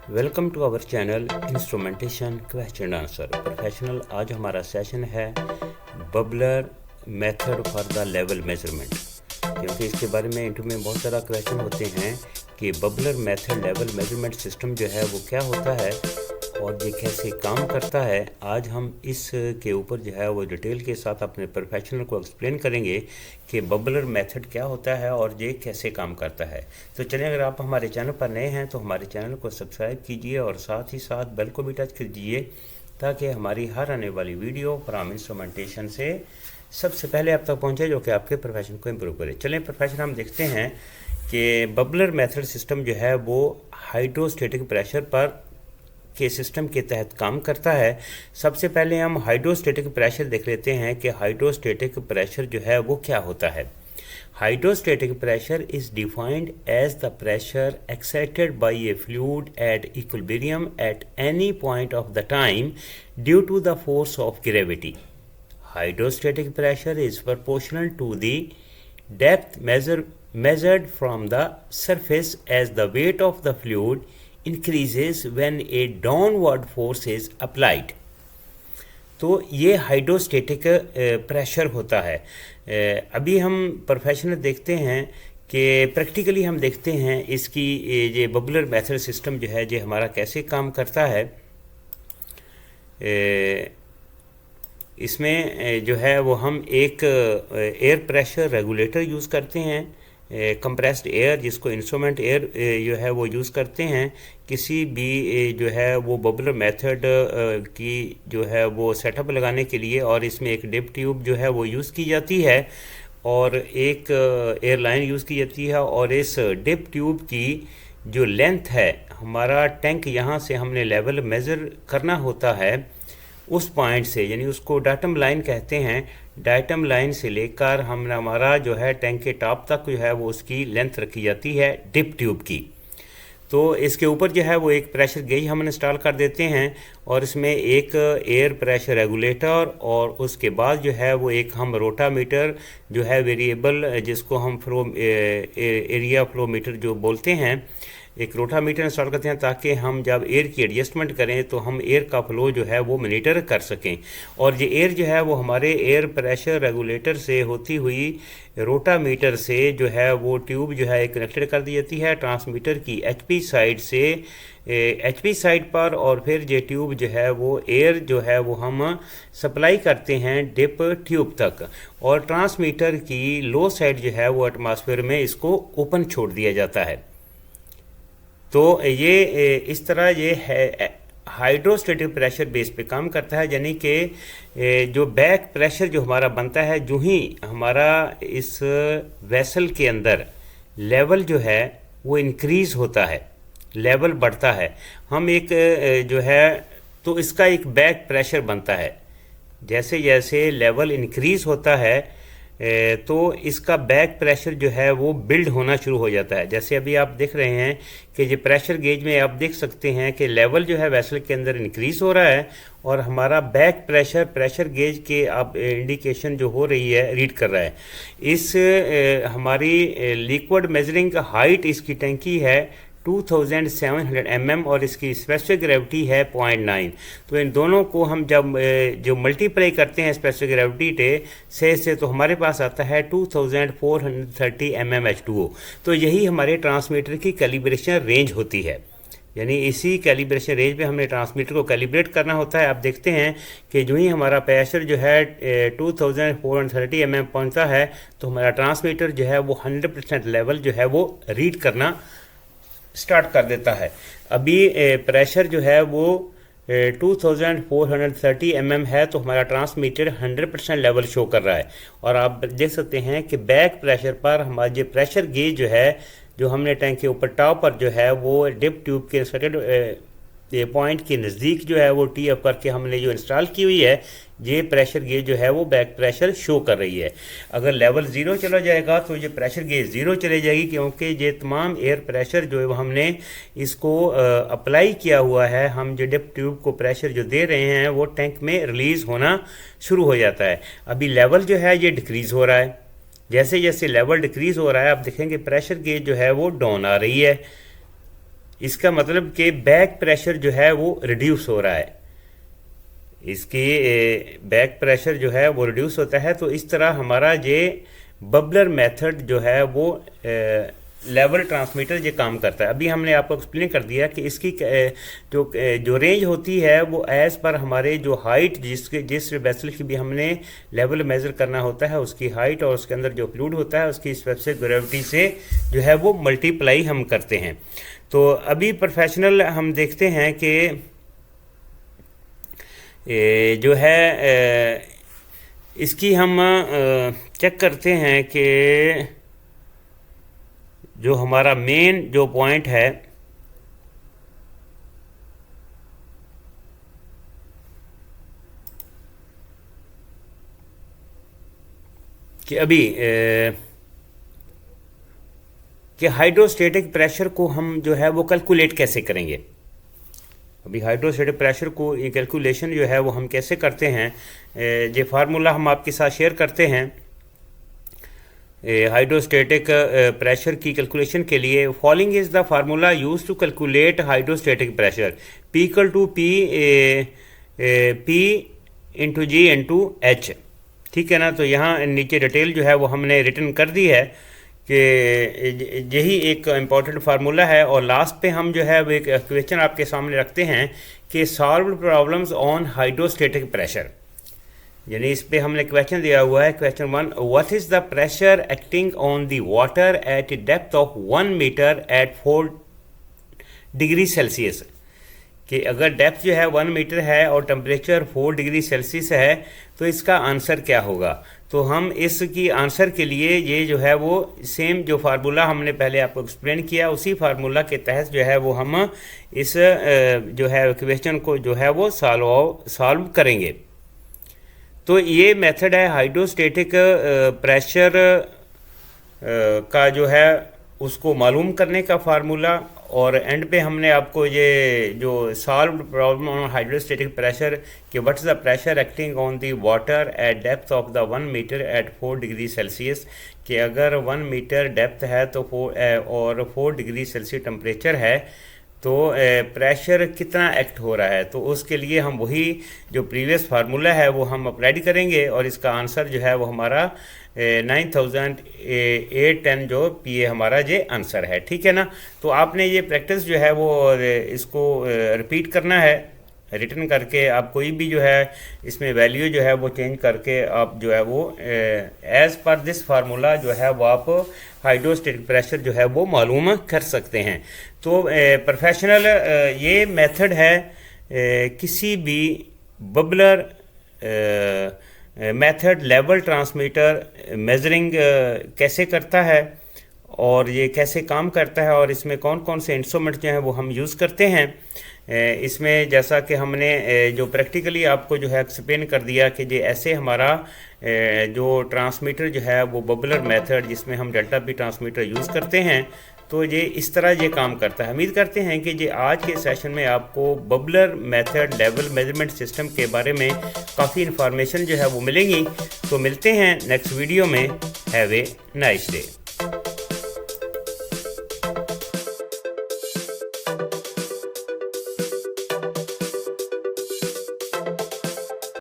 Welcome to our channel instrumentation question answer professional. आज हमारा session है bubbler method for the level measurement, क्योंकि इसके बारे में इंटरव्यू में बहुत सारा क्वेश्चन होते हैं कि bubbler method level measurement system जो है वो क्या होता है और ये कैसे काम करता है। आज हम इस के ऊपर जो है वो डिटेल के साथ अपने प्रोफेशनल को एक्सप्लेन करेंगे कि बबलर मेथड क्या होता है और ये कैसे काम करता है। तो चलिए, अगर आप हमारे चैनल पर नए हैं तो हमारे चैनल को सब्सक्राइब कीजिए और साथ ही साथ बेल को भी टच कर दीजिए ताकि हमारी हर आने वाली वीडियो फ्रॉम इंस्ट्रूमेंटेशन से सबसे पहले आप तक पहुंचे, जो कि आपके प्रोफेशन को इम्प्रूव करे। चलें प्रोफेशन हम देखते हैं कि बबलर मेथड सिस्टम जो है वो हाइड्रोस्टेटिक प्रेशर पर के सिस्टम के तहत काम करता है। सबसे पहले हम हाइड्रोस्टेटिक प्रेशर देख लेते हैं कि हाइड्रोस्टेटिक प्रेशर जो है वो क्या होता है। Hydrostatic pressure is defined as the pressure excited by a fluid at equilibrium at any point of the time due to the force of gravity. Hydrostatic pressure is proportional to the depth measured from the surface as the weight of the fluid increases when a downward force is applied. तो ये hydrostatic pressure होता है। अभी हम professional देखते हैं कि practically हम देखते हैं इसकी ये बबलर मेथड सिस्टम जो है ये हमारा कैसे काम करता है। इसमें जो है वो हम एक एयर प्रेशर रेगुलेटर यूज़ करते हैं, कंप्रेस्ड एयर जिसको इंस्ट्रूमेंट एयर जो है वो यूज़ करते हैं किसी भी जो है वो बबलर मेथड की जो है वो सेटअप लगाने के लिए। और इसमें एक डिप ट्यूब जो है वो यूज़ की जाती है और एक एयरलाइन यूज़ की जाती है। और इस डिप ट्यूब की जो लेंथ है, हमारा टैंक यहाँ से हमने लेवल मेज़र करना होता है उस पॉइंट से, यानी उसको डाटम लाइन कहते हैं। डाटम लाइन से लेकर हमारा जो है टैंक के टॉप तक जो है वो उसकी लेंथ रखी जाती है डिप ट्यूब की। तो इसके ऊपर जो है वो एक प्रेशर गेज हम इंस्टॉल कर देते हैं और इसमें एक एयर प्रेशर रेगुलेटर और उसके बाद जो है वो एक हम रोटामीटर जो है वेरिएबल जिसको हम एरिया फ्लो मीटर जो बोलते हैं, एक रोटामीटर इंस्टॉल करते हैं ताकि हम जब एयर की एडजस्टमेंट करें तो हम एयर का फ्लो जो है वो मॉनिटर कर सकें। और ये एयर जो है वो हमारे एयर प्रेशर रेगुलेटर से होती हुई रोटामीटर से जो है वो ट्यूब जो है कनेक्टेड कर दी जाती है ट्रांसमीटर की एचपी साइड से एचपी साइड पर। और फिर ये ट्यूब जो है वो एयर जो है वो हम सप्लाई करते हैं डिप ट्यूब तक। और ट्रांसमीटर की लो साइड जो है वो एटमॉस्फेयर में इसको ओपन छोड़ दिया जाता है। तो ये इस तरह ये है हाइड्रोस्टेटिक प्रेशर बेस पे काम करता है, यानी कि जो बैक प्रेशर जो हमारा बनता है जो ही हमारा इस वेसल के अंदर लेवल जो है वो इंक्रीज़ होता है, लेवल बढ़ता है, हम एक जो है तो इसका एक बैक प्रेशर बनता है। जैसे जैसे लेवल इंक्रीज़ होता है तो इसका बैक प्रेशर जो है वो बिल्ड होना शुरू हो जाता है। जैसे अभी आप देख रहे हैं कि ये प्रेशर गेज में आप देख सकते हैं कि लेवल जो है वेसल के अंदर इंक्रीज़ हो रहा है और हमारा बैक प्रेशर गेज के आप इंडिकेशन जो हो रही है रीड कर रहा है। इस हमारी लिक्विड मेजरिंग का हाइट इसकी टैंकी है 2700 mm और इसकी स्पेसिफिक ग्रेविटी है 0.9। तो इन दोनों को हम जब जो मल्टीप्लाई करते हैं स्पेसिफिक ग्रेविटी से तो हमारे पास आता है 2430 mm H2O। तो यही हमारे ट्रांसमीटर की कैलिब्रेशन रेंज होती है, यानी इसी कैलिब्रेशन रेंज पे हमने ट्रांसमीटर को कैलिब्रेट करना होता है। आप देखते हैं कि जो ही हमारा प्रेशर जो है 2430 mm पहुंचता है तो हमारा ट्रांसमीटर जो है वो 100% लेवल जो है वो रीड करना स्टार्ट कर देता है। अभी प्रेशर जो है वो 2430 mm है तो हमारा ट्रांसमीटर 100% लेवल शो कर रहा है। और आप देख सकते हैं कि बैक प्रेशर पर हमारा जो प्रेशर गेज जो है जो हमने टैंक के ऊपर टॉप पर जो है वो डिप ट्यूब के इंसर्टेड पॉइंट के नज़दीक जो है वो टी अप करके हमने जो इंस्टॉल की हुई है, ये प्रेशर गेज जो है वो बैक प्रेशर शो कर रही है। अगर लेवल ज़ीरो चला जाएगा तो ये प्रेशर गेज ज़ीरो चले जाएगी, क्योंकि ये तमाम एयर प्रेशर जो है हमने इसको अप्लाई किया हुआ है, हम जो डिप ट्यूब को प्रेशर जो दे रहे हैं वो टैंक में रिलीज़ होना शुरू हो जाता है। अभी लेवल जो है ये डिक्रीज़ हो रहा है। जैसे जैसे लेवल डिक्रीज़ हो रहा है आप देखेंगे प्रेशर गेज जो है वो डाउन आ रही है। इसका मतलब कि बैक प्रेशर जो है वो रिड्यूस हो रहा है, इसकी बैक प्रेशर जो है वो रिड्यूस होता है। तो इस तरह हमारा ये बबलर मेथड जो है वो लेवल ट्रांसमीटर ये काम करता है। अभी हमने आपको एक्सप्लेन कर दिया कि इसकी जो रेंज होती है वो एज़ पर हमारे जो हाइट जिस वेसल की भी हमने लेवल मेज़र करना होता है उसकी हाइट और उसके अंदर जो फ्लूइड होता है उसकी स्पेसिफिक ग्रेविटी से जो है वो मल्टीप्लाई हम करते हैं। तो अभी प्रोफेशनल हम देखते हैं कि जो है इसकी हम चेक करते हैं कि जो हमारा मेन जो पॉइंट है कि अभी कि हाइड्रोस्टेटिक प्रेशर को हम जो है वो कैलकुलेट कैसे करेंगे। अभी हाइड्रोस्टेटिक प्रेशर को ये कैलकुलेशन जो है वो हम कैसे करते हैं, ये फार्मूला हम आपके साथ शेयर करते हैं। हाइड्रोस्टेटिक प्रेशर की कैलकुलेशन के लिए following is the formula use to calculate hydrostatic pressure, P equal to P into G into H. ठीक है ना। तो यहाँ नीचे डिटेल जो है वो हमने रिटन कर दी है कि यही एक इम्पॉर्टेंट फार्मूला है। और लास्ट पे हम जो है वो एक क्वेश्चन आपके सामने रखते हैं कि solve problems on hydrostatic pressure, यानी इस पे हमने क्वेश्चन दिया हुआ है। Question 1, what is the pressure acting on the water at depth of 1 metre at 4 degree Celsius, कि अगर डेप्थ जो है 1 मीटर है और टेम्परेचर 4 डिग्री सेल्सियस है तो इसका आंसर क्या होगा। तो हम इसकी आंसर के लिए ये जो है वो सेम जो फार्मूला हमने पहले आपको एक्सप्लेन किया उसी फार्मूला के तहत जो है वो हम इस जो है क्वेश्चन को जो है वो सॉल्व करेंगे। तो ये मेथड है हाइड्रोस्टेटिक प्रेशर का जो है उसको मालूम करने का फार्मूला। और एंड पे हमने आपको ये जो solve problem on hydrostatic pressure कि what is the pressure acting on the water at depth of the 1 metre at 4 degree Celsius, कि अगर 1 मीटर डेप्थ है तो 4 डिग्री सेल्सियस टेम्परेचर है तो प्रेशर कितना एक्ट हो रहा है। तो उसके लिए हम वही जो प्रीवियस फार्मूला है वो हम अप्लाई करेंगे और इसका आंसर जो है वो हमारा 9810 जो PA हमारा ये आंसर है। ठीक है ना। तो आपने ये प्रैक्टिस जो है वो इसको रिपीट करना है, रिटर्न करके आप कोई भी जो है इसमें वैल्यू जो है वो चेंज करके आप जो है वो एज़ पर दिस फार्मूला जो है वो आप हाइड्रोस्टेटिक प्रेशर जो है वो मालूम कर सकते हैं। तो प्रोफेशनल ये मेथड है किसी भी bubbler method level transmitter measuring कैसे करता है और ये कैसे काम करता है और इसमें कौन कौन से इंस्ट्रूमेंट जो हैं वो हम यूज़ करते हैं। इसमें जैसा कि हमने जो प्रैक्टिकली आपको जो है एक्सप्लेन कर दिया कि ये ऐसे हमारा जो ट्रांसमीटर जो है वो बबलर मेथड जिसमें हम डेल्टा पी ट्रांसमीटर यूज़ करते हैं, तो ये इस तरह ये काम करता है। उम्मीद करते हैं कि ये आज के सेशन में आपको bubbler method level measurement system के बारे में काफ़ी इन्फॉर्मेशन जो है वो मिलेंगी। तो मिलते हैं नेक्स्ट वीडियो में। Have a nice day.